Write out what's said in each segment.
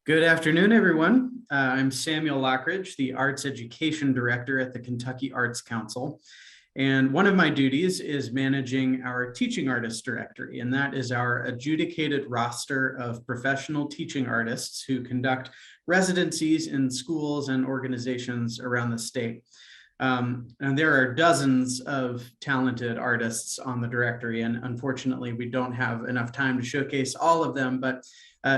Good afternoon, everyone. I'm Samuel Lockridge, the Arts Education Director at the Kentucky Arts Council. And one of my duties is managing our Teaching Artist Directory, and that is our adjudicated roster of professional teaching artists who conduct residencies in schools and organizations around the state. And there are dozens of talented artists on the directory, and unfortunately, we don't have enough time to showcase all of them, but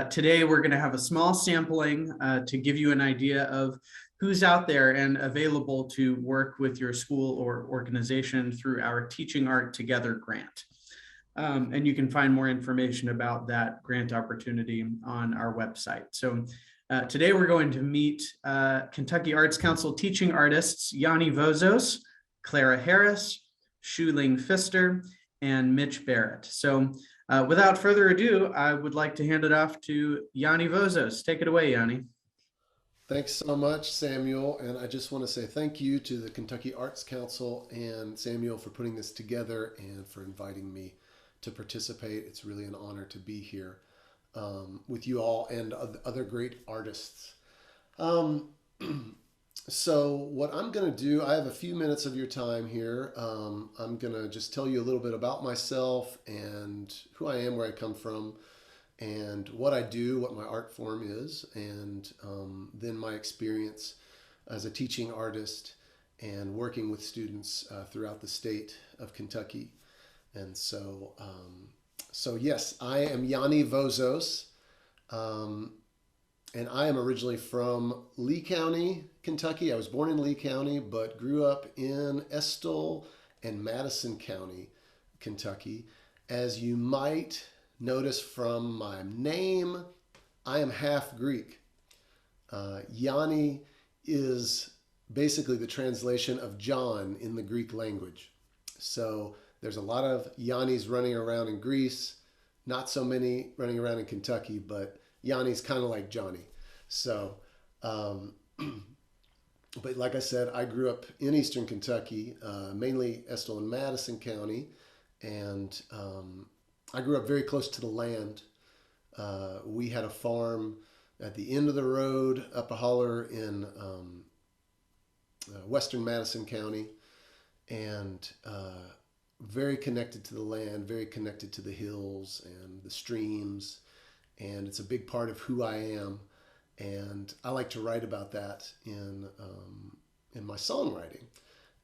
today we're going to have a small sampling to give you an idea of who's out there and available to work with your school or organization through our Teaching Art Together grant. And you can find more information about that grant opportunity on our website. So today we're going to meet Kentucky Arts Council teaching artists Yanni Vozos, Clara Harris, Shuling Pfister, and Mitch Barrett. So without further ado, I would like to hand it off to Yanni Vozos. Take it away, Yanni. Thanks so much, Samuel. And I just want to say thank you to the Kentucky Arts Council and Samuel for putting this together and for inviting me to participate. It's really an honor to be here with you all and other great artists. Um, so, what I'm going to do, I have a few minutes of your time here. I'm going to just tell you a little bit about myself and who I am, where I come from, and what I do, what my art form is, and then my experience as a teaching artist and working with students throughout the state of Kentucky. And so yes, I am Yanni Vozos, um, and I am originally from Lee County, Kentucky. I was born in Lee County, but grew up in Estill and Madison County, Kentucky. As you might notice from my name, I am half Greek. Yanni is basically the translation of John in the Greek language. So there's a lot of Yannis running around in Greece, not so many running around in Kentucky, but Yanni's kind of like Johnny. So, um, but like I said, I grew up in Eastern Kentucky, mainly Estill and Madison County, and I grew up very close to the land. We had a farm at the end of the road up a holler in western Madison County, and very connected to the land, very connected to the hills and the streams, and it's a big part of who I am. And I like to write about that in my songwriting,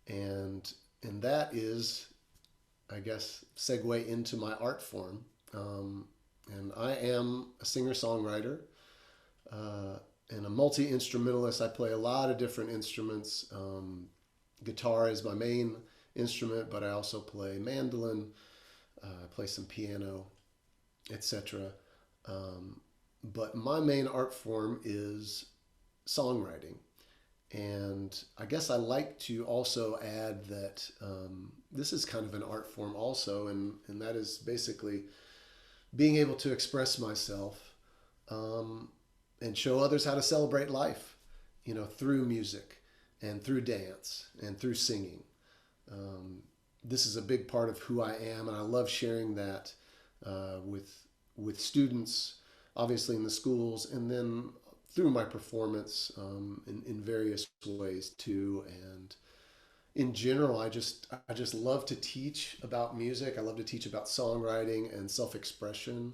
and that is, I guess, segue into my art form. And I am a singer songwriter and a multi instrumentalist. I play a lot of different instruments. Guitar is my main instrument, but I also play mandolin, play some piano, etc. But my main art form is songwriting. And I guess I like to also add that this is kind of an art form also, and that is basically being able to express myself um, and show others how to celebrate life, through music and through dance and through singing. Um, this is a big part of who I am, and I love sharing that with students, obviously in the schools, and then through my performance in various ways too. And in general, I just love to teach about music. I love to teach about songwriting and self-expression,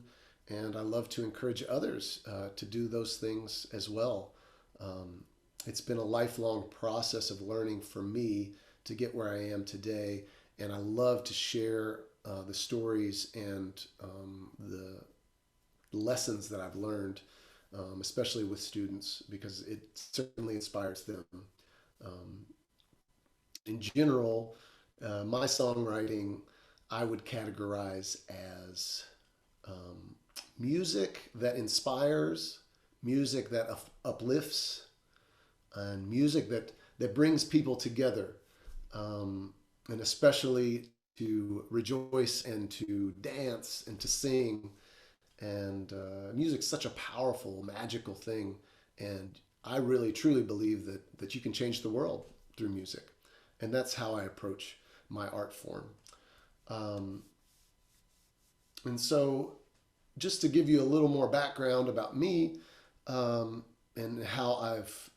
and I love to encourage others to do those things as well. Um, it's been a lifelong process of learning for me to get where I am today, and I love to share the stories and the lessons that I've learned, especially with students, because it certainly inspires them. Um, in general, my songwriting I would categorize as um, music that inspires, music that uplifts, and music that brings people together, and especially to rejoice and to dance and to sing. And music's such a powerful, magical thing, and I really truly believe that you can change the world through music, and that's how I approach my art form. Um, and so, just to give you a little more background about me, and how I've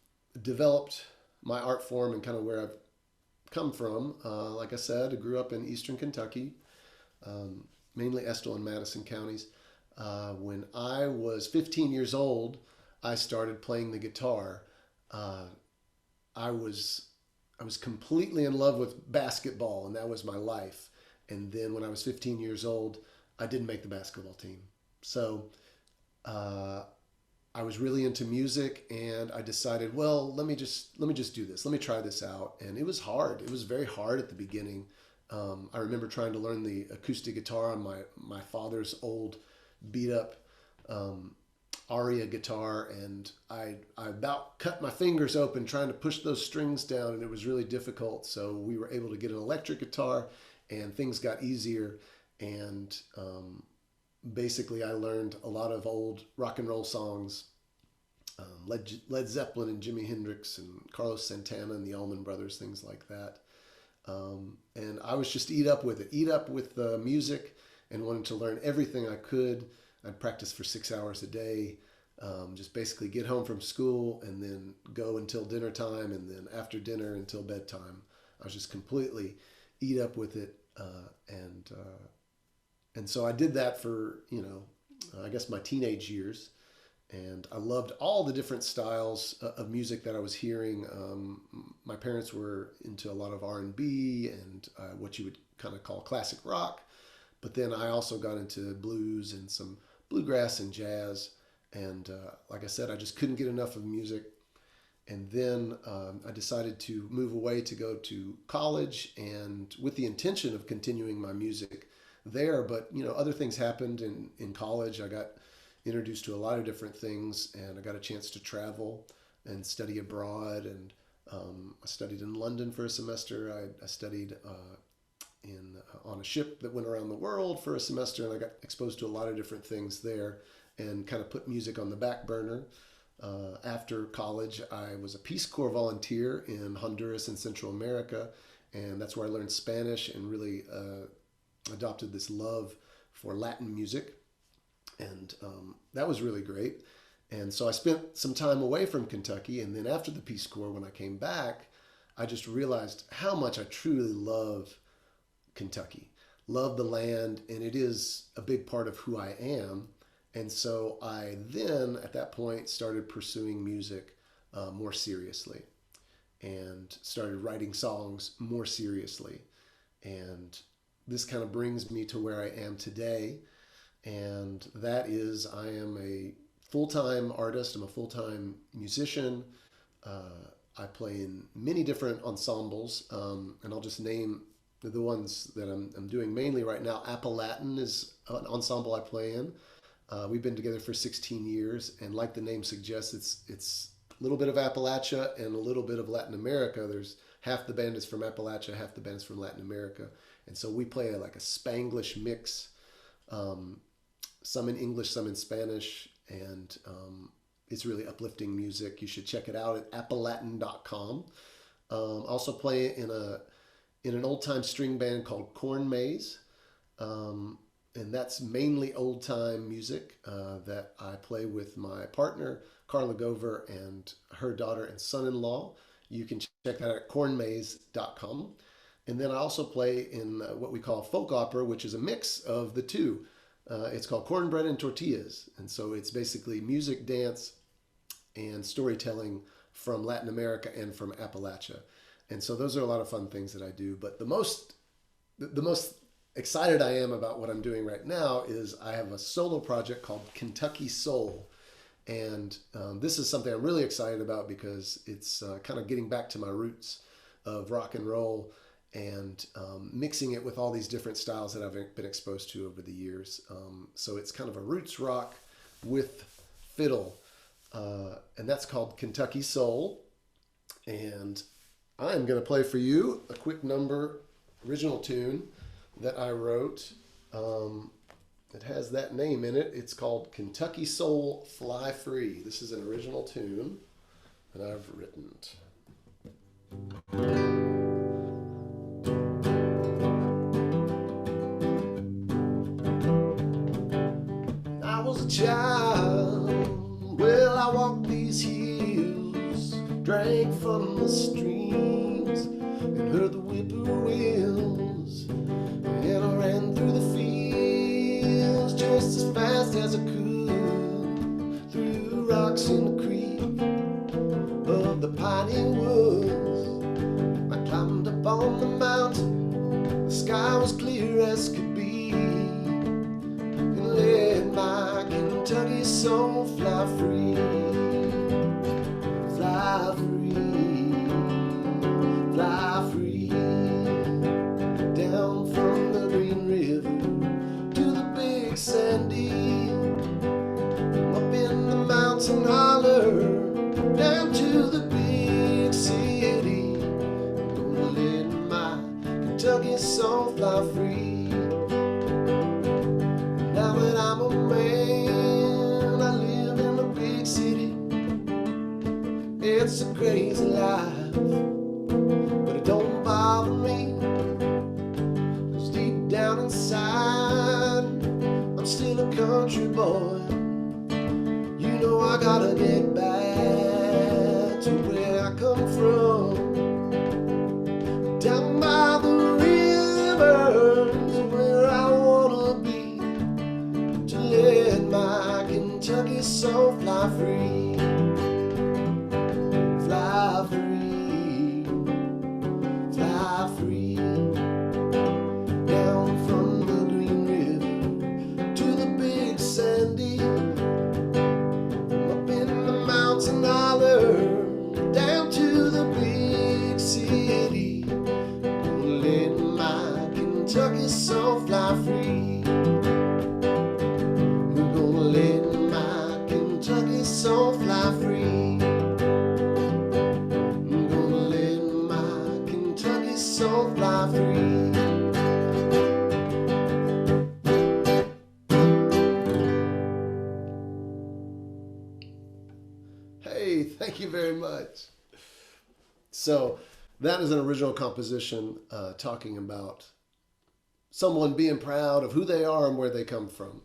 developed my art form and kind of where I've come from. Like I said, I grew up in Eastern Kentucky, mainly Estill and Madison counties. When I was 15 years old, I started playing the guitar. Uh, I was I was completely in love with basketball, and that was my life. And then when I was 15 years old, I didn't make the basketball team. So uh, I was really into music, and I decided, well, let me just do this. Let me try this out. And it was hard. It was very hard at the beginning. I remember trying to learn the acoustic guitar on my father's old beat up um, Aria guitar, and I about cut my fingers open trying to push those strings down, and it was really difficult. So we were able to get an electric guitar, and things got easier. And basically, I learned a lot of old rock and roll songs, Led Zeppelin and Jimi Hendrix and Carlos Santana and the Allman Brothers, things like that. And I was just eat up with the music, and wanted to learn everything I could. I'd practice for 6 hours a day, just basically get home from school and then go until dinner time, and then after dinner until bedtime. I was just completely eat up with it, and so I did that for I guess my teenage years, and I loved all the different styles of music that I was hearing. My parents were into a lot of R&B and what you would kind of call classic rock, but then I also got into blues and some bluegrass and jazz. And like I said, I just couldn't get enough of music. And then I decided to move away to go to college, and with the intention of continuing my music there. But other things happened in college. I got introduced to a lot of different things, and I got a chance to travel and study abroad. And I studied in London for a semester. I studied on a ship that went around the world for a semester, and I got exposed to a lot of different things there, and kind of put music on the back burner. After college, I was a Peace Corps volunteer in Honduras and Central America, and that's where I learned Spanish and really adopted this love for Latin music, and that was really great. And so I spent some time away from Kentucky, and then after the Peace Corps, when I came back, I just realized how much I truly love Kentucky, love the land, and it is a big part of who I am. And so I then, at that point, started pursuing music more seriously, and started writing songs more seriously. And this kind of brings me to where I am today. And that is, I am a full-time artist. I'm a full-time musician. I play in many different ensembles, and I'll just name the ones that I'm doing mainly right now. Appalatin is an ensemble I play in. We've been together for 16 years, and like the name suggests, it's a little bit of Appalachia and a little bit of Latin America. There's half the band is from Appalachia, half the band is from Latin America, and so we play like a Spanglish mix, some in English, some in Spanish, and it's really uplifting music. You should check it out at appalatin.com. Also play in an old time string band called Corn Maze. And that's mainly old time music that I play with my partner, Carla Gover, and her daughter and son in law. You can check that out at cornmaze.com. And then I also play in what we call folk opera, which is a mix of the two. It's called Cornbread and Tortillas. And so it's basically music, dance, and storytelling from Latin America and from Appalachia. And so those are a lot of fun things that I do. But the most excited I am about what I'm doing right now is I have a solo project called Kentucky Soul. And this is something I'm really excited about because it's kind of getting back to my roots of rock and roll, and mixing it with all these different styles that I've been exposed to over the years. So it's kind of a roots rock with fiddle. And that's called Kentucky Soul. And I'm going to play for you a quick number, original tune that I wrote. It has that name in it. It's called Kentucky Soul Fly Free. This is an original tune that I've written. I was a child, well, I I walked these hills, drank from the streams, and heard the whippoorwills. And I ran through the fields just as fast as I could, through rocks in the creek of the piney woods. I climbed up on the mountain, the sky was clear as could be, and let my Kentucky soul fly free, fly free, fly free, down from the Green River to the Big Sandy, up in the mountain holler, down to the big city. I'm gonna let my Kentucky soul fly free. Now that I'm a man, I live in a big city. It's a crazy life, but it don't bother me, 'cause deep down inside, I'm still a country boy. You know I gotta get back to where I come from, down by the river is where I wanna be, to let my Kentucky soul fly free, fly free, fly free, down from the Green River to the Big Sandy, up in the mountain holler, down to the big city. Gonna let my Kentucky soul fly free. We're gonna let my Kentucky soul fly free. We're gonna let my Kentucky soul fly free. Hey, thank you very much. So that is an original composition talking about someone being proud of who they are and where they come from.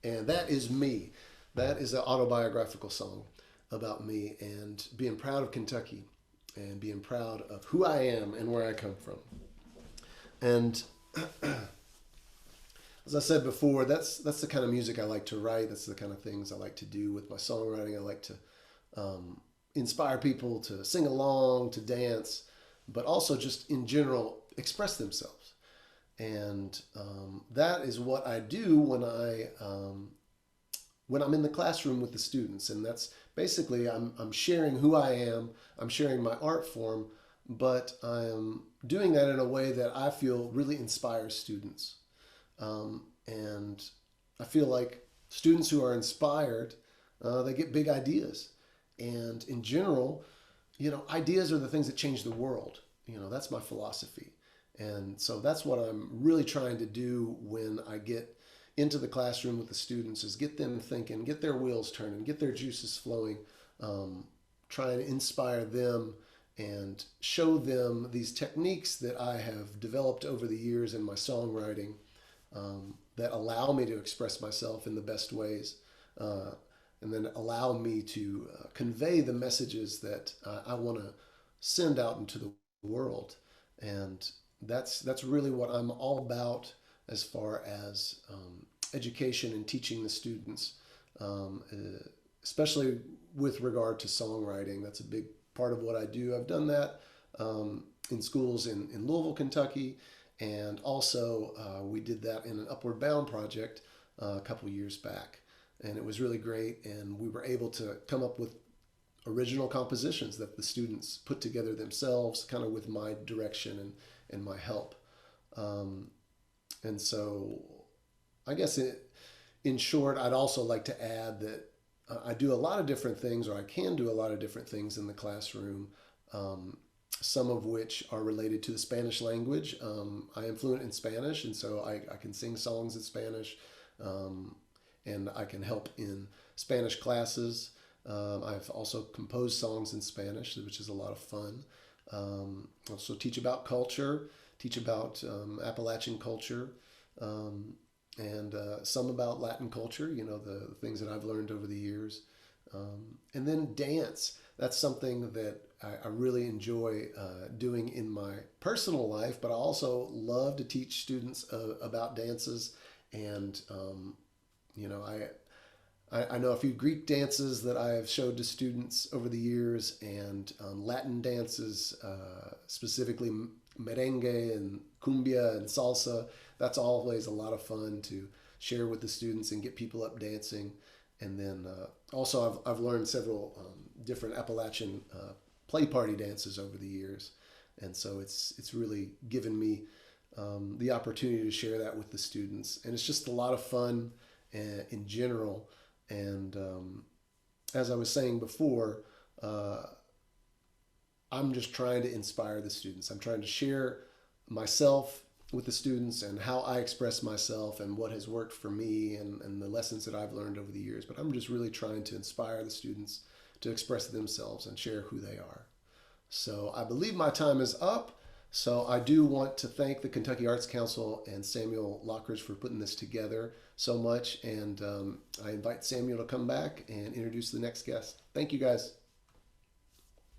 And that is me. That is an autobiographical song about me and being proud of Kentucky and being proud of who I am and where I come from. And as I said before, that's the kind of music I like to write. That's the kind of things I like to do with my songwriting. I like to inspire people to sing along, to dance, but also just in general express themselves. And that is what I do when I'm in the classroom with the students. And that's basically I'm sharing who I am. I'm sharing my art form, but I'm doing that in a way that I feel really inspires students. And I feel like students who are inspired, they get big ideas. And in general, ideas are the things that change the world. That's my philosophy. And so that's what I'm really trying to do when I get into the classroom with the students, is get them thinking, get their wheels turning, get their juices flowing, trying to inspire them and show them these techniques that I have developed over the years in my songwriting that allow me to express myself in the best ways. And then allow me to convey the messages that I want to send out into the world. And that's really what I'm all about as far as education and teaching the students, especially with regard to songwriting. That's a big part of what I do. I've done that in schools in Louisville, Kentucky, and also we did that in an Upward Bound project a couple years back. And it was really great, and we were able to come up with original compositions that the students put together themselves, kind of with my direction and my help. And so I guess in short, I'd also like to add that I do a lot of different things, or I can do a lot of different things in the classroom, some of which are related to the Spanish language. I am fluent in Spanish, and so I can sing songs in Spanish. And I can help in Spanish classes. I've also composed songs in Spanish, which is a lot of fun. Also teach about culture, teach about Appalachian culture, and some about Latin culture, the things that I've learned over the years. And then dance. That's something that I really enjoy doing in my personal life, but I also love to teach students about dances. And, you know, I know a few Greek dances that I have showed to students over the years, and Latin dances, specifically merengue and cumbia and salsa. That's always a lot of fun to share with the students and get people up dancing. And then also I've learned several different Appalachian play party dances over the years. And so it's really given me the opportunity to share that with the students. And it's just a lot of fun in general. And as I was saying before, I'm just trying to inspire the students. I'm trying to share myself with the students and how I express myself and what has worked for me, and the lessons that I've learned over the years. But I'm just really trying to inspire the students to express themselves and share who they are. So I believe my time is up. So I do want to thank the Kentucky Arts Council and Samuel Lockridge for putting this together so much. And I invite Samuel to come back and introduce the next guest. Thank you, guys.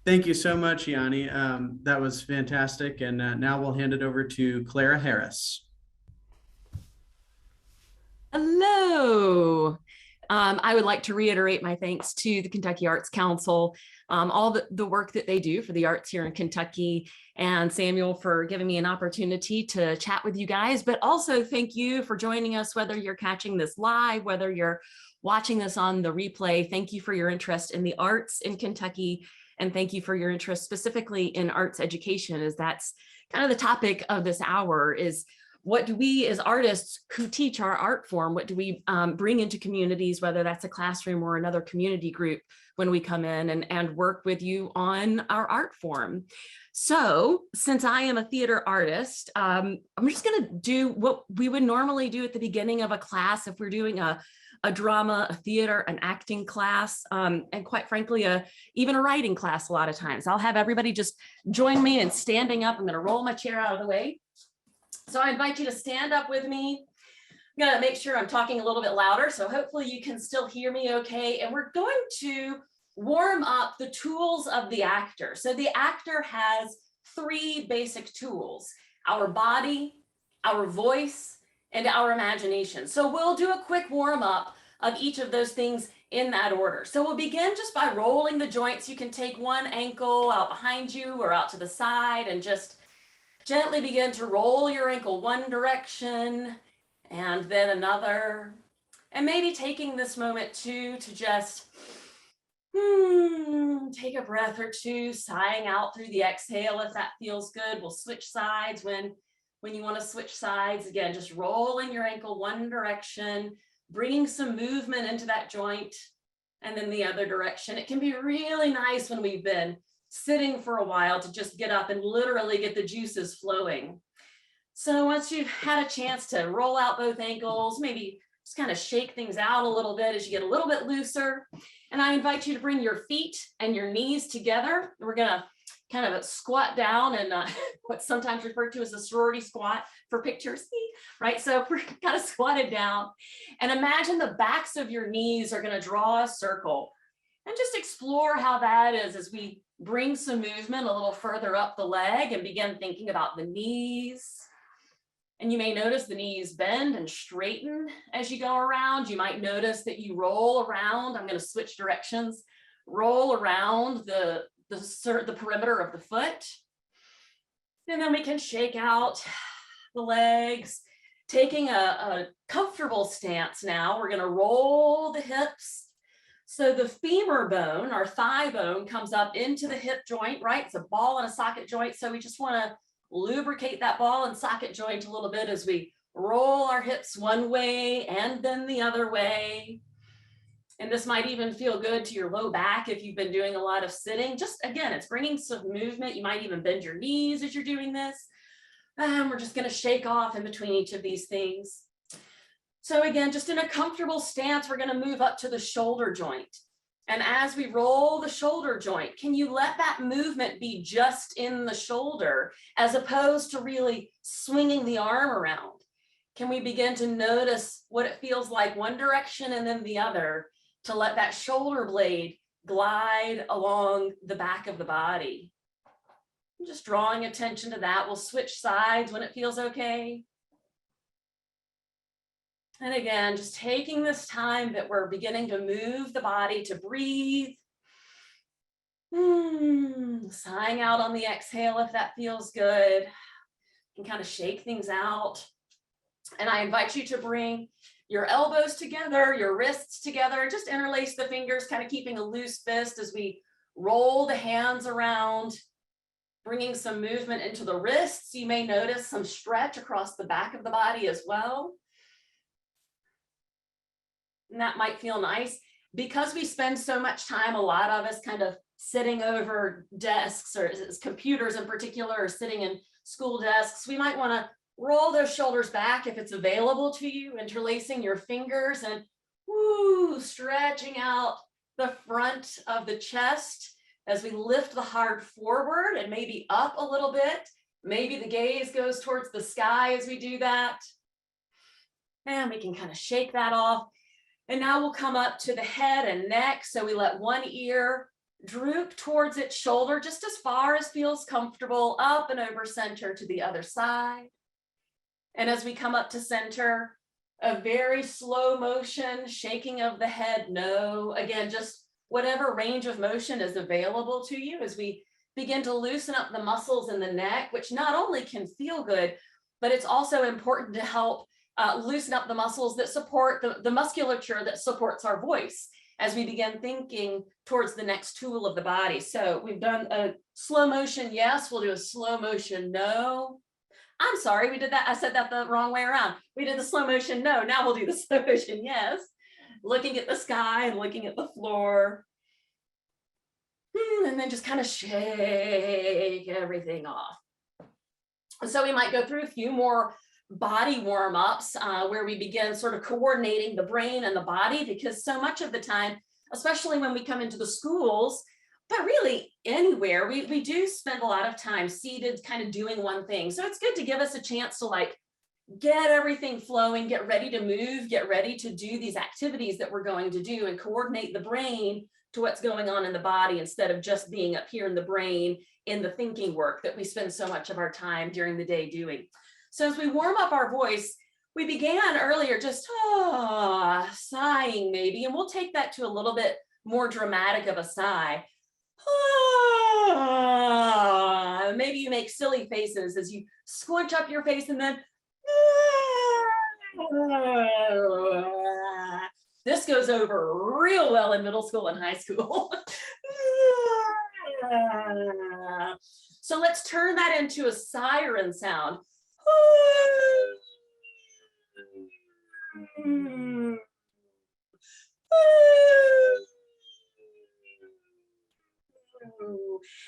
Thank you so much, Yanni. That was fantastic. And now we'll hand it over to Clara Harris. Hello. I would like to reiterate my thanks to the Kentucky Arts Council, all the work that they do for the arts here in Kentucky, and Samuel for giving me an opportunity to chat with you guys. But also thank you for joining us, whether you're catching this live, whether you're watching this on the replay. Thank you for your interest in the arts in Kentucky, and thank you for your interest specifically in arts education, as that's kind of the topic of this hour. Is what do we as artists who teach our art form, what do we bring into communities, whether that's a classroom or another community group, when we come in and work with you on our art form? So since I am a theater artist, I'm just gonna do what we would normally do at the beginning of a class if we're doing a drama, a theater, an acting class, and quite frankly, even a writing class a lot of times. I'll have everybody just join me in standing up. I'm gonna roll my chair out of the way. So I invite you to stand up with me. I'm gonna make sure I'm talking a little bit louder, so hopefully you can still hear me okay. And we're going to warm up the tools of the actor. So the actor has 3 basic tools: our body, our voice, and our imagination. So we'll do a quick warm up of each of those things in that order. So we'll begin just by rolling the joints. You can take one ankle out behind you or out to the side and just gently begin to roll your ankle one direction and then another. And maybe taking this moment too to just take a breath or two, sighing out through the exhale if that feels good. We'll switch sides when you want to switch sides. Again, just rolling your ankle one direction, bringing some movement into that joint, and then the other direction. It can be really nice when we've been sitting for a while to just get up and literally get the juices flowing. So once you've had a chance to roll out both ankles, maybe just kind of shake things out a little bit as you get a little bit looser. And I invite you to bring your feet and your knees together. We're gonna kind of squat down and what's sometimes referred to as a sorority squat for pictures, right? So we're kind of squatted down, and imagine the backs of your knees are gonna draw a circle, and just explore how that is as we bring some movement a little further up the leg and begin thinking about the knees. And you may notice the knees bend and straighten as you go around. You might notice that you roll around. I'm going to switch directions. Roll around the perimeter of the foot. And then we can shake out the legs, taking a comfortable stance now. We're going to roll the hips. So the femur bone, our thigh bone, comes up into the hip joint, right? It's a ball and a socket joint. So we just want to lubricate that ball and socket joint a little bit as we roll our hips one way and then the other way. And this might even feel good to your low back if you've been doing a lot of sitting. Just again, it's bringing some movement. You might even bend your knees as you're doing this. And we're just going to shake off in between each of these things. So again, just in a comfortable stance, we're going to move up to the shoulder joint. And as we roll the shoulder joint, can you let that movement be just in the shoulder as opposed to really swinging the arm around? Can we begin to notice what it feels like one direction and then the other? to let that shoulder blade glide along the back of the body. Just drawing attention to that. We'll switch sides when it feels okay. And again, just taking this time that we're beginning to move the body to breathe. Sighing out on the exhale if that feels good. You can kind of shake things out. And I invite you to bring your elbows together, your wrists together, just interlace the fingers, kind of keeping a loose fist as we roll the hands around, bringing some movement into the wrists. You may notice some stretch across the back of the body as well. And that might feel nice. Because we spend so much time, a lot of us kind of sitting over desks or computers in particular, or sitting in school desks, we might want to roll those shoulders back if it's available to you, interlacing your fingers and stretching out the front of the chest as we lift the heart forward and maybe up a little bit. Maybe the gaze goes towards the sky as we do that. And we can kind of shake that off. And now we'll come up to the head and neck. So we let one ear droop towards its shoulder, just as far as feels comfortable, up and over center to the other side. And as we come up to center, a very slow motion, shaking of the head, no. Again, just whatever range of motion is available to you as we begin to loosen up the muscles in the neck, which not only can feel good, but it's also important to help loosen up the muscles that support the musculature that supports our voice as we begin thinking towards the next tool of the body. So we've done a slow motion, yes. We'll do a slow motion, no. I'm sorry, we did that. I said that the wrong way around. We did the slow motion, no. Now we'll do the slow motion, yes. Looking at the sky and looking at the floor. And then just kind of shake everything off. So we might go through a few more body warm-ups where we begin sort of coordinating the brain and the body, because so much of the time, especially when we come into the schools, but really anywhere, we do spend a lot of time seated kind of doing one thing. So it's good to give us a chance to like get everything flowing, get ready to move, get ready to do these activities that we're going to do, and coordinate the brain to what's going on in the body instead of just being up here in the brain in the thinking work that we spend so much of our time during the day doing. So as we warm up our voice, we began earlier just sighing maybe, and we'll take that to a little bit more dramatic of a sigh. Maybe you make silly faces as you squinch up your face, and then this goes over real well in middle school and high school. So let's turn that into a siren sound.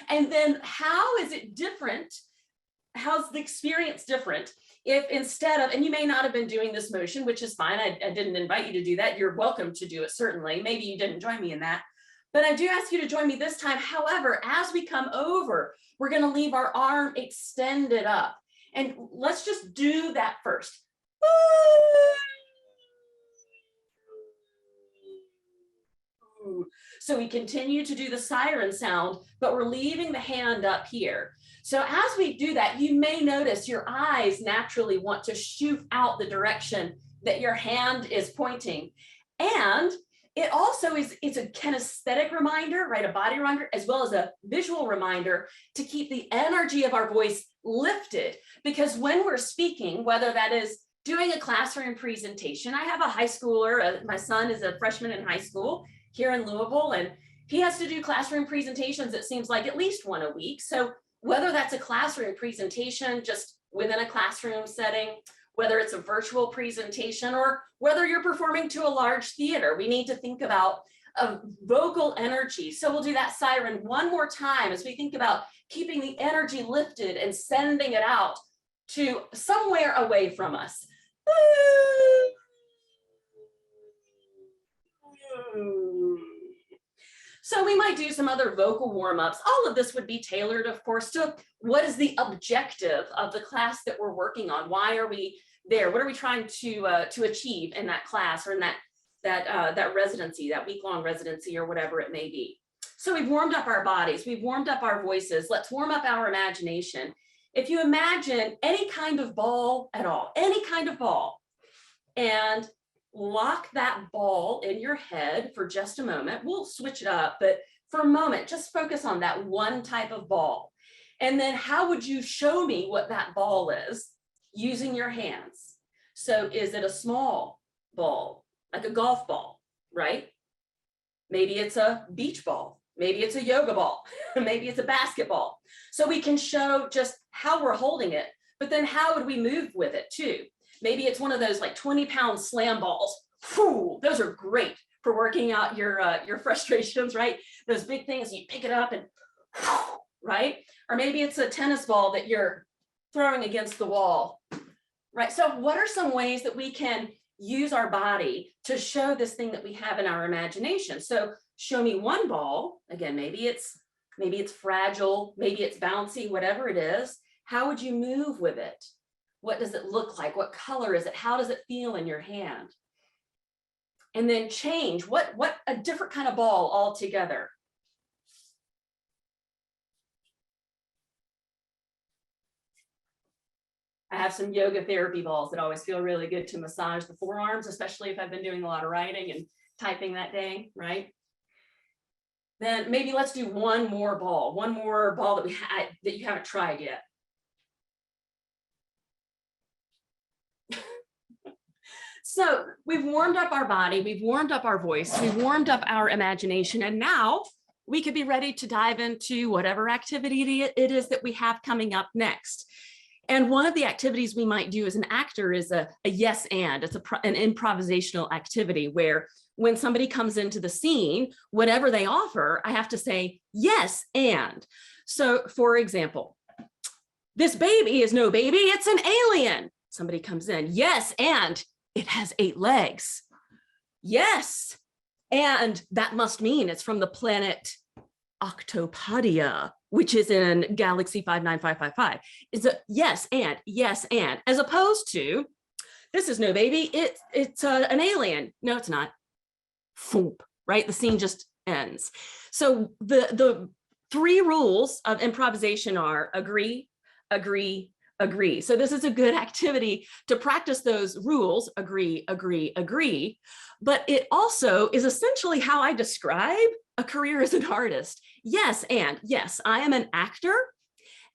And then how is it different? How's the experience different if instead of, and you may not have been doing this motion, which is fine. I didn't invite you to do that. You're welcome to do it, certainly. Maybe you didn't join me in that. But I do ask you to join me this time. However, as we come over, we're going to leave our arm extended up. And let's just do that first. So we continue to do the siren sound, but we're leaving the hand up here. So as we do that, you may notice your eyes naturally want to shoot out the direction that your hand is pointing. And it also it's a kinesthetic reminder, right? A body reminder, as well as a visual reminder to keep the energy of our voice lifted. Because when we're speaking, whether that is doing a classroom presentation, I have a high schooler, my son is a freshman in high school here in Louisville, and he has to do classroom presentations, it seems like at least one a week. So whether that's a classroom presentation just within a classroom setting, whether it's a virtual presentation, or whether you're performing to a large theater, we need to think about vocal energy. So we'll do that siren one more time as we think about keeping the energy lifted and sending it out to somewhere away from us. So we might do some other vocal warm-ups. All of this would be tailored, of course, to what is the objective of the class that we're working on? Why are we there? What are we trying to achieve in that class or in that that residency, that week-long residency or whatever it may be. So we've warmed up our bodies, we've warmed up our voices. Let's warm up our imagination. If you imagine any kind of ball at all, any kind of ball, and lock that ball in your head for just a moment. We'll switch it up, but for a moment, just focus on that one type of ball. And then how would you show me what that ball is using your hands? So is it a small ball, like a golf ball, right? Maybe it's a beach ball. Maybe it's a yoga ball. Maybe it's a basketball. So we can show just how we're holding it, but then how would we move with it too? Maybe it's one of those like 20-pound slam balls. Whew, those are great for working out your frustrations, right? Those big things, you pick it up and whew, right? Or maybe it's a tennis ball that you're throwing against the wall, right? So what are some ways that we can use our body to show this thing that we have in our imagination? So show me one ball. Again, maybe it's fragile, maybe it's bouncy, whatever it is. How would you move with it? What does it look like? What color is it? How does it feel in your hand? And then change, what a different kind of ball altogether. I have some yoga therapy balls that always feel really good to massage the forearms, especially if I've been doing a lot of writing and typing that day, right? Then maybe let's do one more ball that you haven't tried yet. So we've warmed up our body, we've warmed up our voice, we've warmed up our imagination, and now we could be ready to dive into whatever activity it is that we have coming up next. And one of the activities we might do as an actor is a yes and. It's an improvisational activity where when somebody comes into the scene, whatever they offer, I have to say yes and. So for example, this baby is no baby, it's an alien. Somebody comes in, yes and it has 8 legs. Yes, and that must mean it's from the planet Octopodia, which is in Galaxy 59555. It's a yes, and, as opposed to, this is no baby, it's an alien. No, it's not. Foomp, right? The scene just ends. So the 3 rules of improvisation are agree, agree, agree. So this is a good activity to practice those rules, agree, agree, agree. But it also is essentially how I describe a career as an artist. Yes, and yes, I am an actor,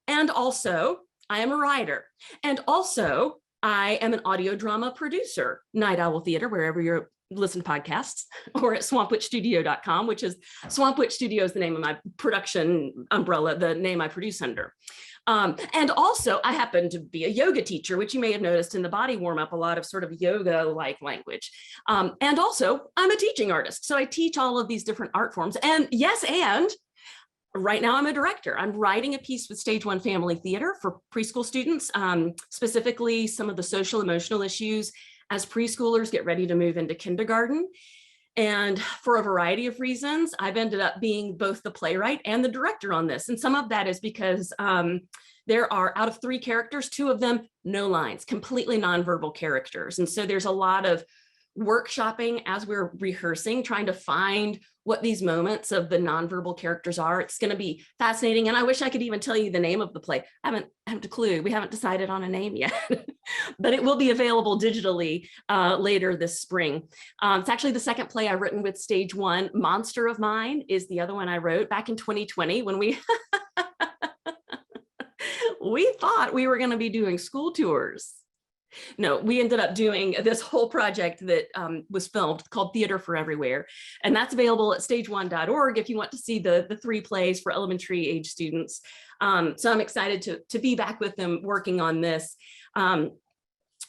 and also I am a writer, and also I am an audio drama producer, Night Owl Theater, wherever you listen to podcasts, or at swampwitchstudio.com, which is Swamp Witch Studio is the name of my production umbrella, the name I produce under. And also I happen to be a yoga teacher, which you may have noticed in the body warm up, a lot of sort of yoga-like language. And also I'm a teaching artist. So I teach all of these different art forms, and yes, and right now I'm a director. I'm writing a piece with Stage 1 Family Theater for preschool students, specifically some of the social emotional issues as preschoolers get ready to move into kindergarten. And for a variety of reasons, I've ended up being both the playwright and the director on this. And some of that is because there are, out of 3 characters, 2 of them, no lines, completely nonverbal characters. And so there's a lot of workshopping as we're rehearsing, trying to find what these moments of the nonverbal characters are. It's going to be fascinating. And I wish I could even tell you the name of the play. I haven't a clue. We haven't decided on a name yet, but it will be available digitally later this spring. It's actually the second play I've written with Stage 1. Monster of Mine is the other one I wrote back in 2020 when we we thought we were going to be doing school tours. No, we ended up doing this whole project that was filmed called Theater for Everywhere. And that's available at stage1.org if you want to see the 3 plays for elementary age students. So I'm excited to be back with them working on this.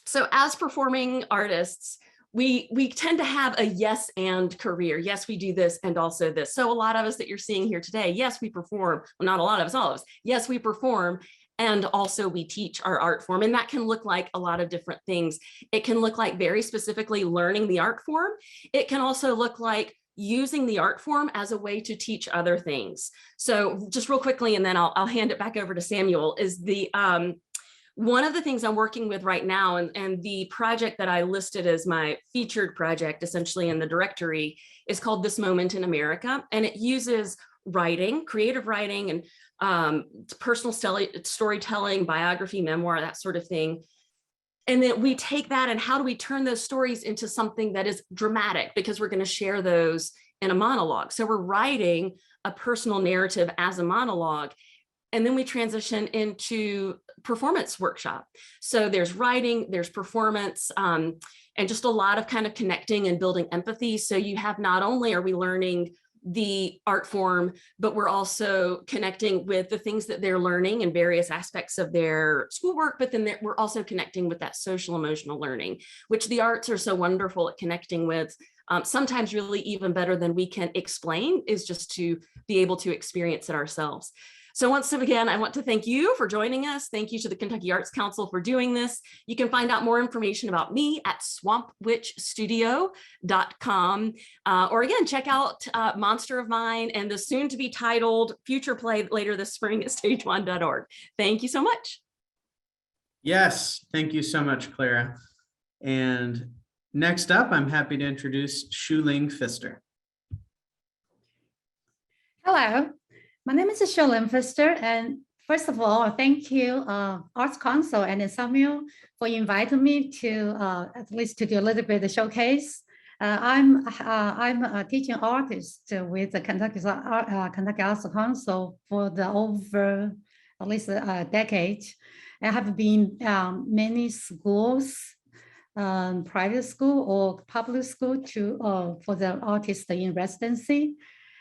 So as performing artists, we tend to have a yes and career. Yes, we do this and also this. So a lot of us that you're seeing here today, yes, we perform. Well, not a lot of us, all of us. Yes, we perform. And also we teach our art form, and that can look like a lot of different things. It can look like very specifically learning the art form. It can also look like using the art form as a way to teach other things. So just real quickly, and then I'll hand it back over to Samuel, is One of the things I'm working with right now, and the project that I listed as my featured project, essentially in the directory, is called This Moment in America. And it uses writing, creative writing, and personal storytelling, biography, memoir, that sort of thing. And then we take that and how do we turn those stories into something that is dramatic, because we're going to share those in a monologue. So we're writing a personal narrative as a monologue. And then we transition into performance workshop. So there's writing, there's performance, and just a lot of kind of connecting and building empathy. So you have, not only are we learning the art form, but we're also connecting with the things that they're learning in various aspects of their schoolwork, but then we're also connecting with that social emotional learning, which the arts are so wonderful at connecting with. Sometimes really even better than we can explain, is just to be able to experience it ourselves. So once again, I want to thank you for joining us. Thank you to the Kentucky Arts Council for doing this. You can find out more information about me at swampwitchstudio.com, or again, check out Monster of Mine and the soon to be titled future play later this spring at stageone.org. Thank you so much. Yes, thank you so much, Clara. And next up, I'm happy to introduce Shuling Pfister. Hello, my name is Shuling Pfister, and first of all, thank you, Arts Council and Samuel, for inviting me to at least to do a little bit of showcase. I'm a teaching artist with the Kentucky Arts Council for the over at least a decade. I have been many schools, private school or public school for the artists in residency.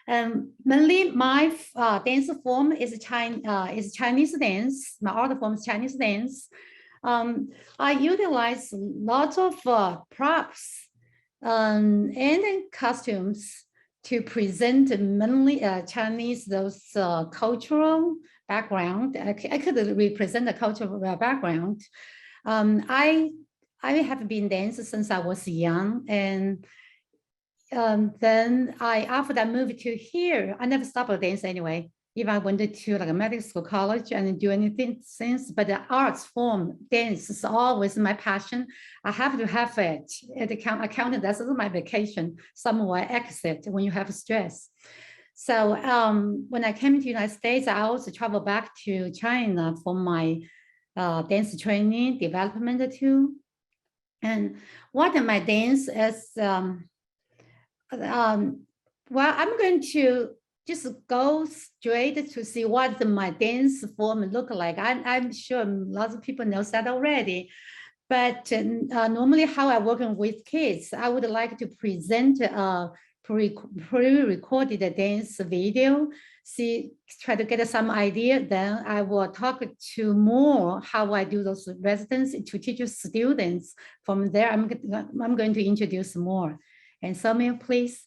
Mainly my dance form is Chinese dance. My art form is Chinese dance. I utilize lots of props and costumes to present mainly Chinese, those cultural background. I could represent the cultural background. I have been dancing since I was young, and then after I moved to here, I never stopped dance anyway. If I went to like a medical school, college, and do anything since, but the arts form, dance is always my passion. I have to have it. I counted that's my vacation, somewhere except when you have stress. So when I came to the United States, I also traveled back to China for my dance training, development too. And what my dance is, well, I'm going to just go straight to see what my dance form look like. I'm sure lots of people know that already, but normally how I work with kids, I would like to present a pre-recorded dance video, try to get some idea. Then I will talk to more how I do those residents to teach students. From there, I'm going to introduce more. And Samuel, please.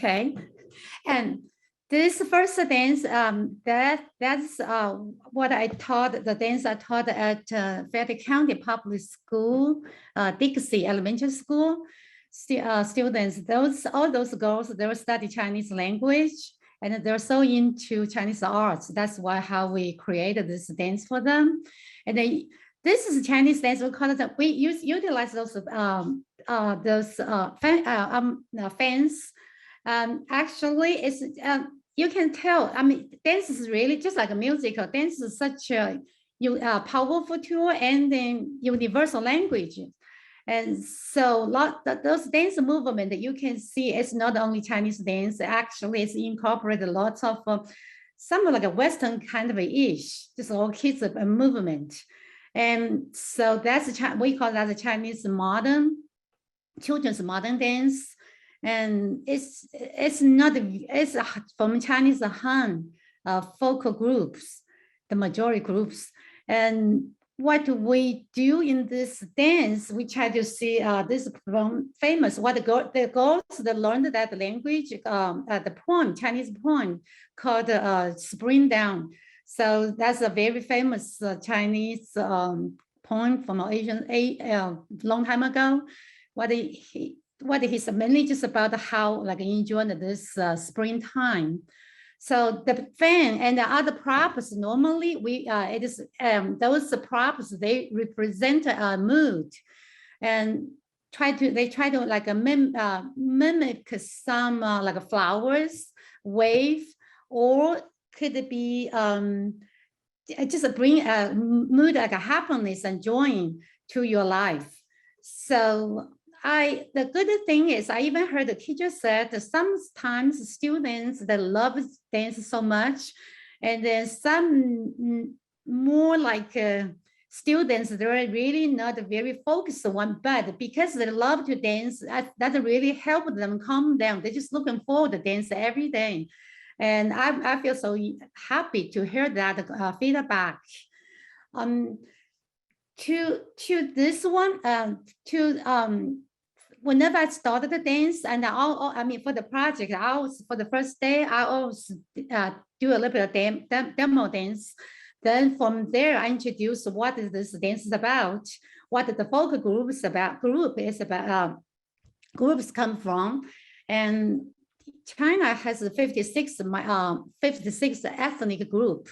Okay. And this first dance, that's what I taught, the dance I taught at Fayette County Public School, Dixie Elementary School. Students, all those girls, they will study Chinese language, and they're so into Chinese arts. That's why how we created this dance for them. And then this is Chinese dance. We call it. We utilize those fans. Actually, it's you can tell. I mean, dance is really just like a musical. Dance is such a powerful tool and then universal language. And so those dance movement that you can see, it's not only Chinese dance. Actually, it's incorporated lots of some like a Western kind of ish, just all kids movement. And so that's we call that the Chinese children's modern dance. And it's from Chinese Han folk groups, the majority groups. And what we do in this dance, we try to see this famous, what the girls that learned that language, the poem, Chinese poem called Spring Down. So that's a very famous Chinese poem from a long time ago. What he's mainly just about how like enjoying this springtime. So the fan and the other props, normally those props, they represent a mood, and they try to like mimic some like flowers, wave, or could it be just bring a mood like a happiness and joy to your life. So the good thing is, I even heard the teacher said that sometimes students that love dance so much, and then some more like students, they're really not very focused on, but because they love to dance, that really helped them calm down. They're just looking forward to dance every day. And I feel so happy to hear that feedback. To this one, whenever I started the dance, and for the project, for the first day, I always do a little bit of demo dance. Then from there, I introduce what is this dance is about, what the folk group is about, groups come from. And China has 56 ethnic group.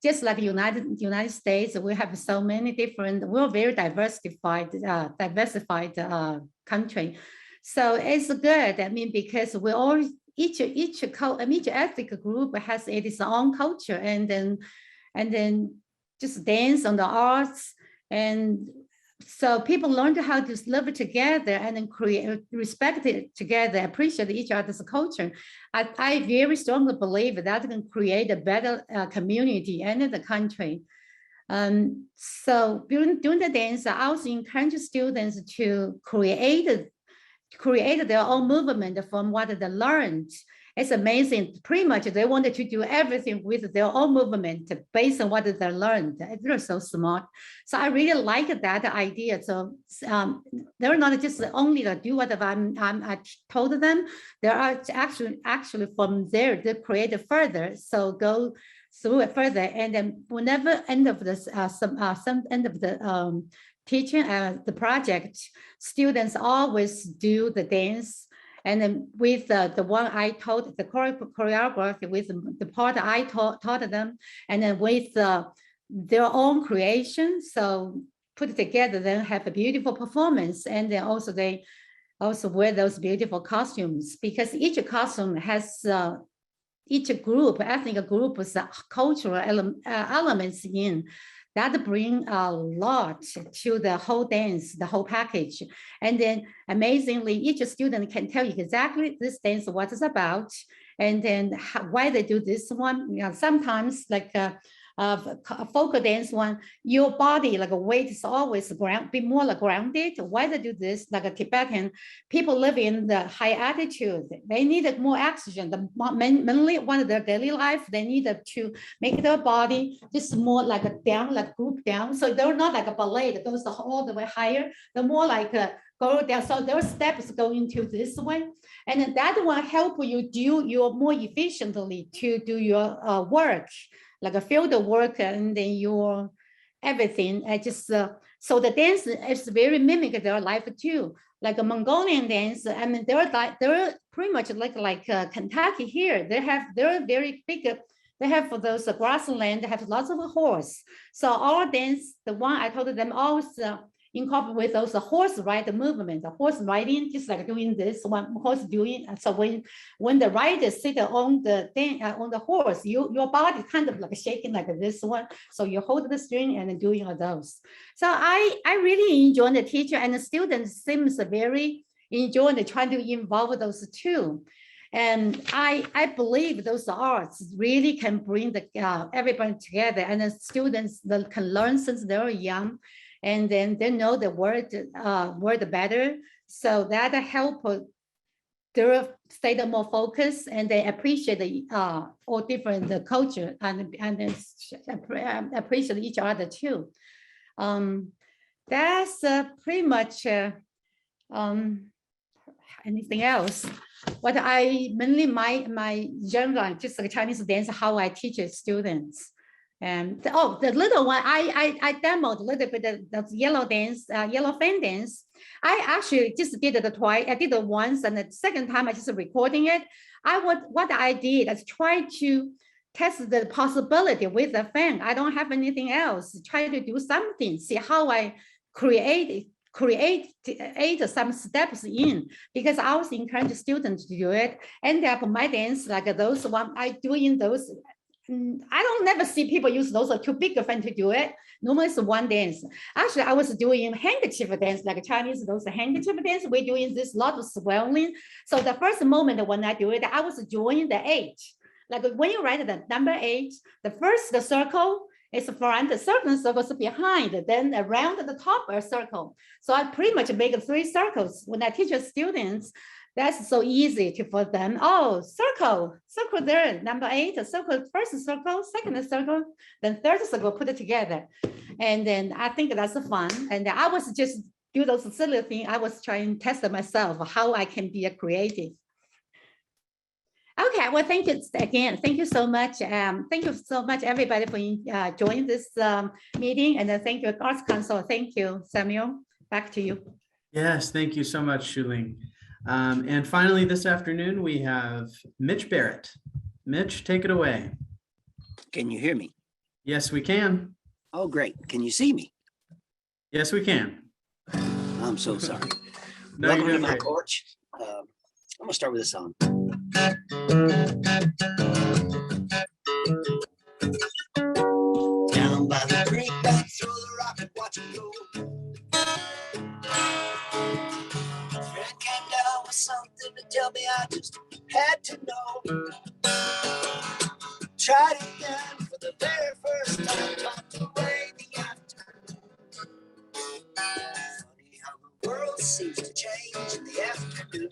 Just like United States, we have so many different, we're very diversified country. So it's good, I mean, because we all, each ethnic group has its own culture, and then just dance on the arts. And so people learn how to live together and then respect it together, appreciate each other's culture. I very strongly believe that can create a better community and the country. So during the dance, I also encourage students to create their own movement from what they learned. It's amazing. Pretty much they wanted to do everything with their own movement based on what they learned. They're so smart. So I really like that idea. So they're not just only to do what I told them. They are actually from there, they create it further. So go through it further. And then whenever end of this, some end of the teaching, the project, students always do the dance. And then with the one I taught, the choreography with the part I taught them, and then with their own creation, so put it together, then have a beautiful performance. And then also they also wear those beautiful costumes, because each costume has each group, ethnic group, has cultural elements in. That bring a lot to the whole dance, the whole package. And then amazingly, each student can tell you exactly this dance, what it's about, and then why they do this one. You know, sometimes like a folk dance one, your body like a weight is always be more like grounded. Why they do this? Like a Tibetan, people live in the high altitude. They need more oxygen. Mainly one of their daily life, they need to make their body just more like a down, like group down. So they're not like a ballet that goes all the way higher. They're more like go there. So those steps go into this way. And then that will help you do your more efficiently to do your work, like a field work and then your everything. I just so the dance is very mimic their life too. Like a Mongolian dance, I mean, they're pretty much like Kentucky here. They're very big. They have for those grassland. They have lots of horse. So our dance, the one I told them always incorporate with those horse ride movement, the horse riding, just like doing this one horse doing. So when the rider sit on the horse, your body kind of like shaking like this one. So you hold the string and doing all those. So I really enjoy the teacher, and the students seems very enjoying trying to involve those two. And I believe those arts really can bring the everybody together, and the students that can learn since they're young, and then they know the word better. So that help their stay more focused, and they appreciate the all different culture and appreciate each other too. That's pretty much anything else. What I mainly my genre, just like Chinese dance, how I teach students. And the little one, I demoed a little bit of the yellow dance, yellow fan dance. I actually just did it twice. I did it once, and the second time I just recording it. What I did is try to test the possibility with the fan. I don't have anything else. Try to do something, see how I create some steps in, because I was encouraging students to do it. And for my dance, like those one I do in those, I don't never see people use those are too big a fan to do it. Normally it's one dance. Actually, I was doing handkerchief dance, like Chinese, those handkerchief dance. We're doing this lot of swelling. So the first moment when I do it, I was doing the 8. Like when you write the number 8, the first circle is front, the second circle is behind, then around the top a circle. So I pretty much make 3 circles. When I teach students, that's so easy for them. Oh, circle there, number 8, circle, first circle, second circle, then third circle, put it together. And then I think that's fun. And I was just do those silly things. I was trying to test myself, how I can be a creative. Okay, well, thank you again. Thank you so much. Thank you so much, everybody, for joining this meeting. And thank you, Arts Council. Thank you, Samuel. Back to you. Yes, thank you so much, Shuling. And finally, this afternoon, we have Mitch Barrett. Mitch, take it away. Can you hear me? Yes, we can. Oh, great. Can you see me? Yes, we can. I'm so sorry. No, Welcome you're to my great. porch. I'm going to start with a song. Down by the creek bank, throw the rock and watch it go. Friend came down with something to tell me I just had to know. Tried it again for the very first time, talked away the afternoon. Funny how the world seems to change in the afternoon.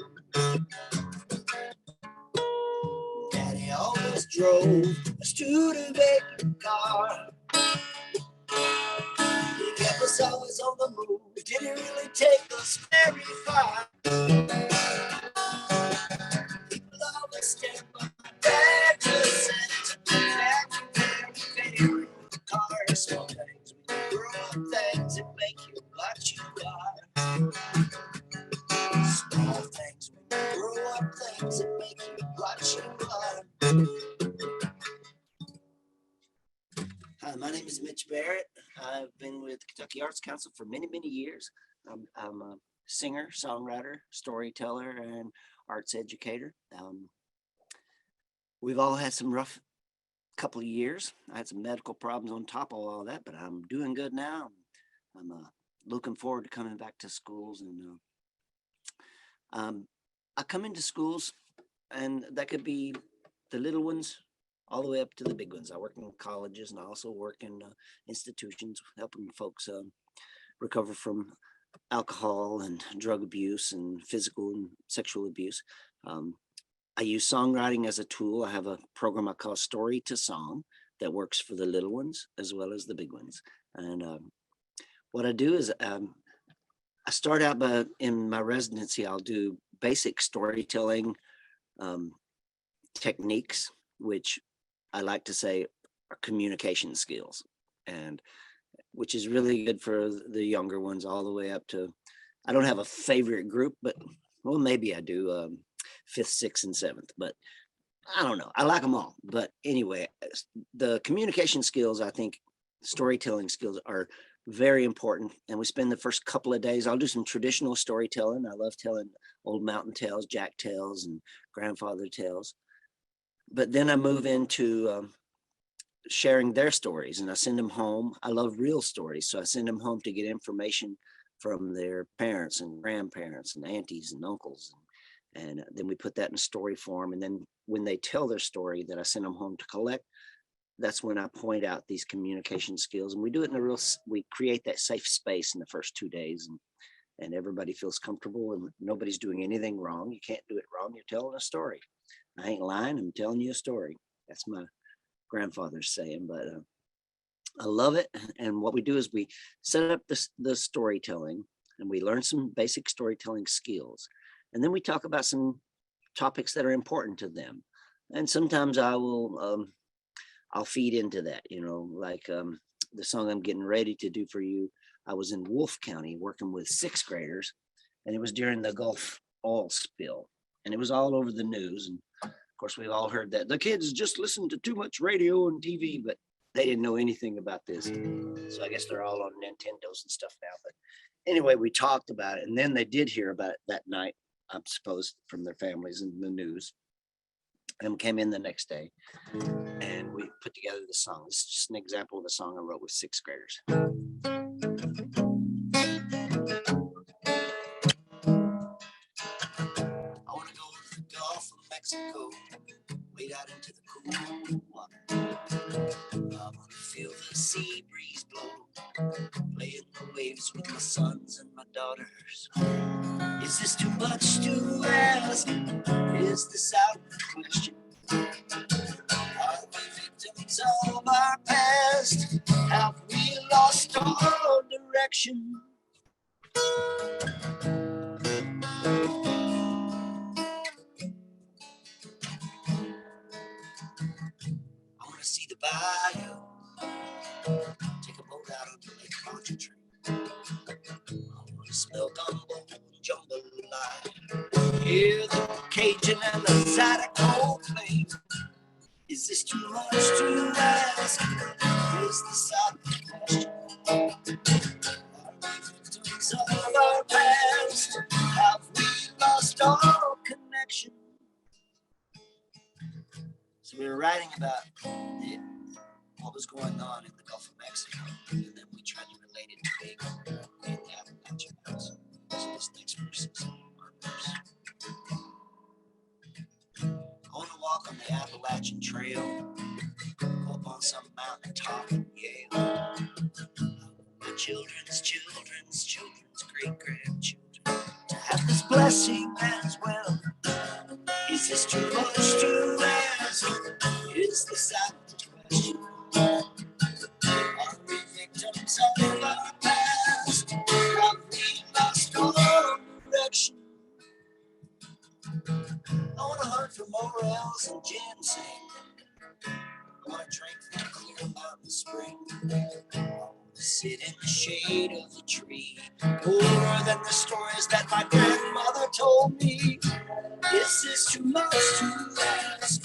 Daddy always drove a Studebaker car. He kept us always on the move. Didn't really take us very far. People always stand by my back to say, back to car. Small things, when you grow up, things that make you what you are. Small things, when you grow up, things that make you what you are. Hi, my name is Mitch Barrett. I've been with the Kentucky Arts Council for many, many years. I'm a singer, songwriter, storyteller, and arts educator. We've all had some rough couple of years. I had some medical problems on top of all that, but I'm doing good now. I'm looking forward to coming back to schools. And I come into schools, and that could be the little ones all the way up to the big ones. I work in colleges, and I also work in institutions helping folks recover from alcohol and drug abuse and physical and sexual abuse. I use songwriting as a tool. I have a program I call Story to Song that works for the little ones as well as the big ones. And what I do is I start out by in my residency, I'll do basic storytelling techniques, which I like to say are communication skills, and which is really good for the younger ones all the way up to, I don't have a favorite group, but well, maybe I do, fifth, sixth, and seventh, but I don't know. I like them all. But anyway, the communication skills, I think storytelling skills are very important. And we spend the first couple of days, I'll do some traditional storytelling. I love telling old mountain tales, jack tales, and grandfather tales. But then I move into sharing their stories, and I send them home. I love real stories. So I send them home to get information from their parents and grandparents and aunties and uncles. And then we put that in story form. And then when they tell their story that I send them home to collect, that's when I point out these communication skills. And we do it in a real, we create that safe space in the first 2 days, and everybody feels comfortable and nobody's doing anything wrong. You can't do it wrong. You're telling a story. I ain't lying. I'm telling you a story. That's my grandfather's saying, but I love it. And what we do is we set up the storytelling, and we learn some basic storytelling skills. And then we talk about some topics that are important to them. And sometimes I will, I'll feed into that, like the song I'm getting ready to do for you. I was in Wolfe County working with sixth graders, and it was during the Gulf oil spill, and it was all over the news. And of course, we've all heard that the kids just listen to too much radio and TV, but they didn't know anything about this. So I guess they're all on Nintendos and stuff now. But anyway, we talked about it, and then they did hear about it that night, I'm supposed, from their families in the news, and came in the next day, and we put together the song. This is just an example of the song I wrote with sixth graders. I want to go to the Gulf of Mexico, wade out into the cool water. I want to feel the sea breeze blow, play in the waves with my sons and my daughters. Is this too much to ask? Is this out of the question? Are we victims of our past? Have we lost our direction? I want to see the bayou, take a boat out on the Lake Pontchartrain. I want to smell gumbo and jambalaya, hear the Cajun and the Zydeco play. Is this too much to ask? Is this out of the question? Are we victims of our past? Have we lost our connection? So we were writing about what was going on in the Gulf of Mexico, and then we tried to relate it to being in the Appalachian Mountains. So this next verse is our verse. I want to walk on the Appalachian Trail, go up on some mountain top and yell. My children's great-grandchildren to have this blessing as well. Is this too much to ask? Is this out of the question? Are we victims of our past? Have we lost our direction? I want to hunt for morels and ginseng. I want to drink from a clear mountain spring. I want to sit in the shade of a tree, more than the stories that my grandmother told me. Is this too much to ask?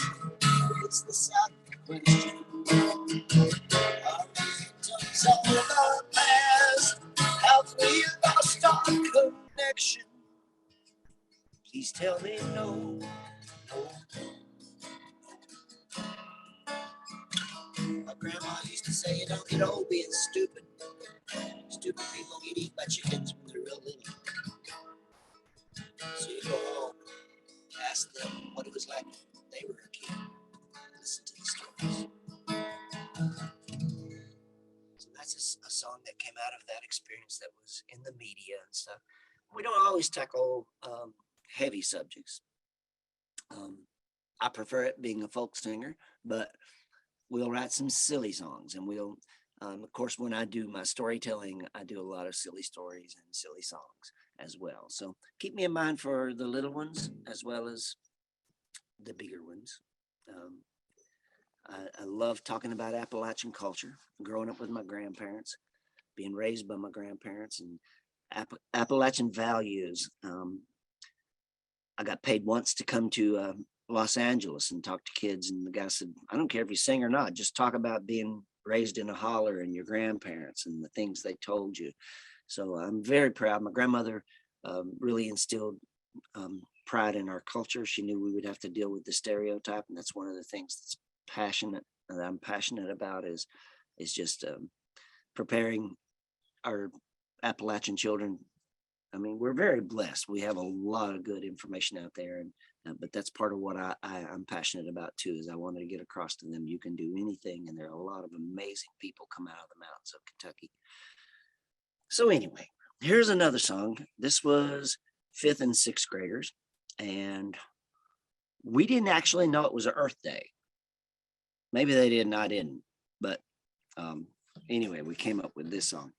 It's the out of the question. Are we victims of our past? Have we lost our connection? Please tell me no. My grandma used to say, you don't get old being stupid. Stupid people get eaten by chickens when they're real little. So you go home, ask them what it was like when they were a kid. Listen to the stories. So that's a song that came out of that experience that was in the media and stuff. We don't always tackle heavy subjects. I prefer it being a folk singer, but we'll write some silly songs, and we'll Of course, when I do my storytelling, I do a lot of silly stories and silly songs as well. So keep me in mind for the little ones as well as the bigger ones. Um, I love talking about Appalachian culture, growing up with my grandparents, being raised by my grandparents, and Appalachian values. I got paid once to come to Los Angeles and talk to kids, and the guy said, I don't care if you sing or not, just talk about being raised in a holler and your grandparents and the things they told you. So I'm very proud. My grandmother really instilled pride in our culture. She knew we would have to deal with the stereotype, and that's one of the things that I'm passionate about is just preparing our Appalachian children. I mean, we're very blessed. We have a lot of good information out there, and but that's part of what I'm passionate about too. Is I wanted to get across to them, you can do anything, and there are a lot of amazing people come out of the mountains of Kentucky. So anyway, here's another song. This was 5th and 6th graders, and we didn't actually know it was an Earth Day. Maybe they did, and I didn't. But anyway, we came up with this song.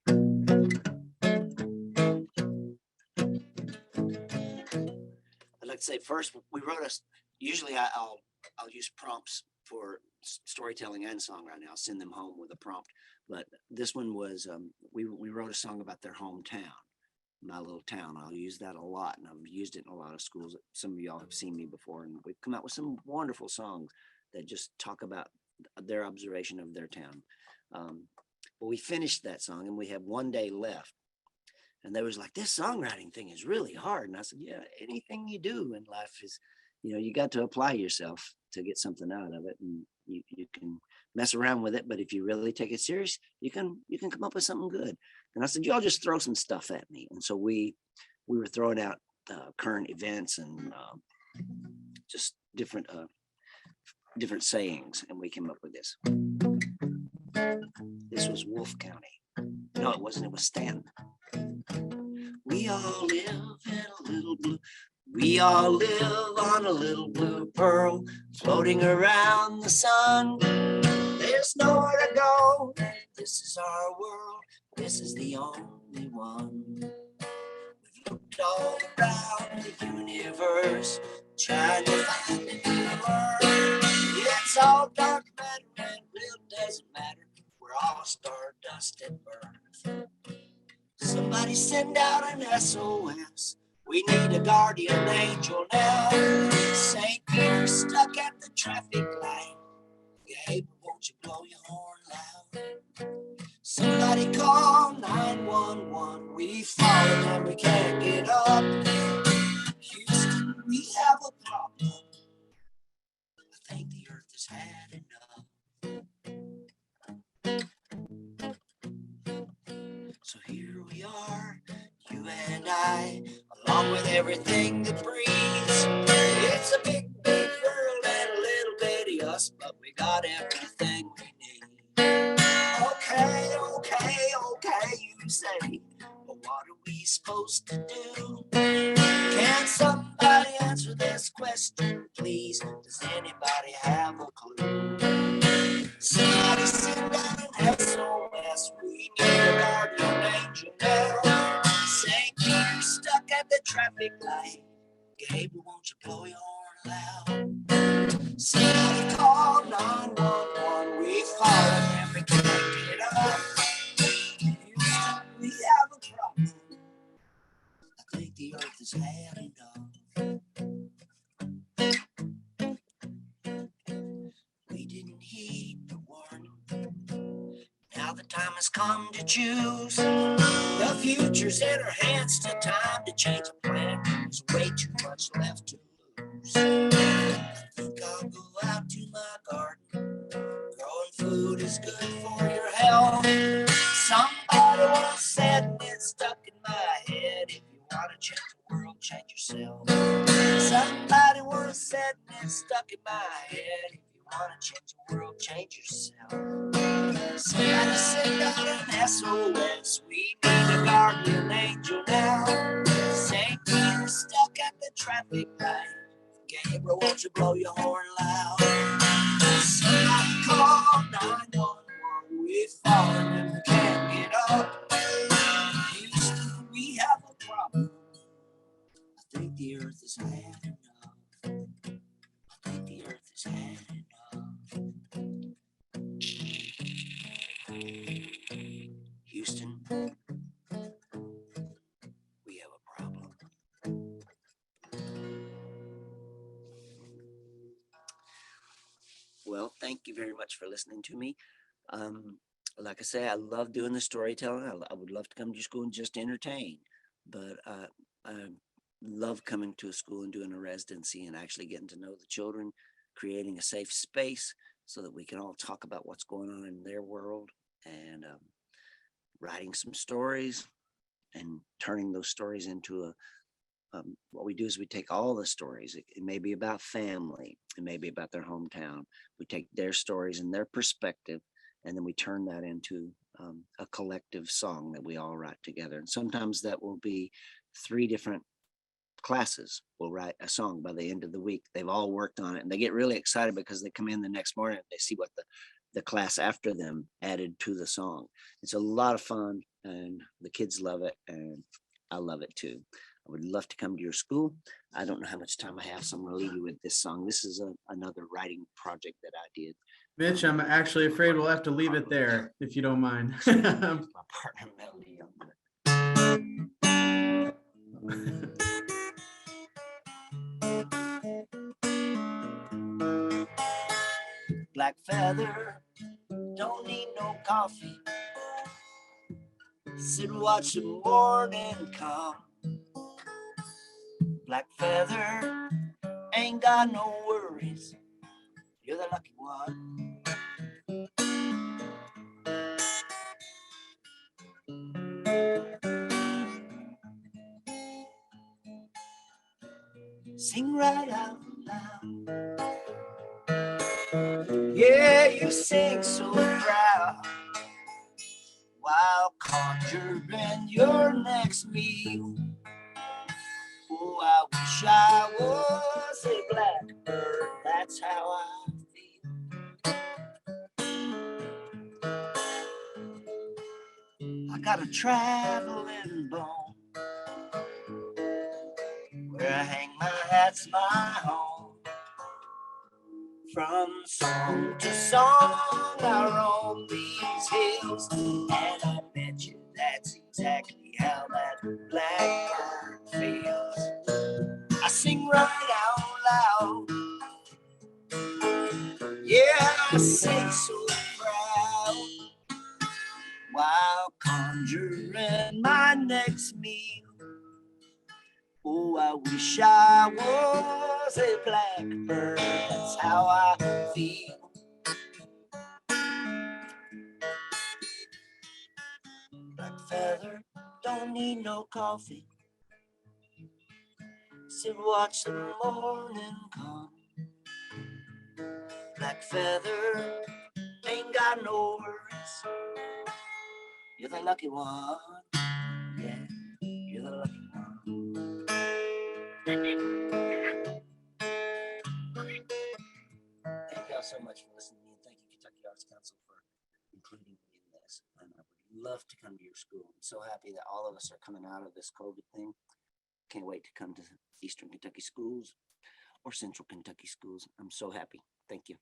I'd like to say first, we wrote us. Usually, I'll use prompts for storytelling and songwriting. I'll send them home with a prompt. But this one was we wrote a song about their hometown, my little town. I'll use that a lot, and I've used it in a lot of schools. Some of y'all have seen me before, and we've come out with some wonderful songs that just talk about their observation of their town. But we finished that song, and we had one day left. And they was like, this songwriting thing is really hard. And I said, yeah, anything you do in life is, you got to apply yourself to get something out of it. And you can mess around with it, but if you really take it serious, you can come up with something good. And I said, y'all just throw some stuff at me. And so we were throwing out current events and just different sayings, and we came up with this. This was Wolf County. No, it wasn't. It was Stanton. We all live in a little blue. We all live on a little blue pearl, floating around the sun. There's nowhere to go. This is our world. This is the only one. We've looked all around the universe, trying to find a new world. It's all dark matter and real doesn't matter. We're all stardust at birth. Somebody send out an SOS. We need a guardian angel now. St. Peter stuck at the traffic light. Gabe, won't you blow your horn loud? Somebody call 911. We've fallen and we can't get up. Houston, we have a problem. I think the earth has had enough. So here we are, you and I, along with everything that breathes. It's a big, big world and a little bitty us, but we got everything we need. Okay, you say, but what are we supposed to do? Can somebody answer this question, please? Does anybody have a clue? Somebody send out an SOS. We need a guardian angel now. St. Peter stuck at the traffic light. Gabriel, won't you blow your horn loud? Somebody call 911. We fallen and we can't get up. Houston, we have a problem. I think the earth has had enough. We didn't heed the warning. Now the time has come to choose. The future's in our hands. Still time to change the plan. There's way too much left to lose. I think I'll go out to my garden. Growing food is good for your health. Somebody once said, and it stuck in my head, if you want to change the world, change yourself. Somebody once said, and it stuck in my head, if you want to change the world, change yourself. Somebody send out an SOS. We need a guardian angel now. St. Peter stuck at the traffic light. Gabriel, won't you blow your horn loud? Somebody call 911. We falling and we can't get up. Houston, we have a problem. I think the earth has had enough. I think the earth has had enough. Houston, we have a problem. Well, thank you very much for listening to me. Like I say, I love doing the storytelling. I would love to come to your school and just entertain, but I love coming to a school and doing a residency and actually getting to know the children, creating a safe space so that we can all talk about what's going on in their world, and writing some stories and turning those stories into a what we do is we take all the stories. It may be about family, it may be about their hometown. We take their stories and their perspective, and then we turn that into a collective song that we all write together. And sometimes that will be 3 different classes will write a song by the end of the week. They've all worked on it, and they get really excited because they come in the next morning and they see what the class after them added to the song. It's a lot of fun, and the kids love it, and I love it too. I would love to come to your school. I don't know how much time I have, so I'm going to leave you with this song. This is another writing project that I did. Mitch, I'm actually afraid we'll have to leave it there if you don't mind. My partner Melody on it. Black feather, don't need no coffee. Sit and watch the morning come. Black feather, ain't got no worries. You're the lucky one. Sing right out loud. Yeah, you sing so proud while conjuring your next meal. Oh, I wish I was a blackbird. That's how I feel. I got a traveling bone. Where I hang my hat's my home. From song to song, I roam these hills, and I bet you that's exactly how that blackbird feels. I sing right out loud, yeah, I sing so proud, while conjuring my next meal. Oh, I wish I was a blackbird, that's how I feel. Black feather, don't need no coffee. Sit watch the morning come. Black feather, ain't got no worries. You're the lucky one, yeah, you're the lucky one. Thank y'all so much for listening to me, and thank you, Kentucky Arts Council, for including me in this. And I would love to come to your school. I'm so happy that all of us are coming out of this COVID thing. Can't wait to come to Eastern Kentucky schools or Central Kentucky schools. I'm so happy. Thank you.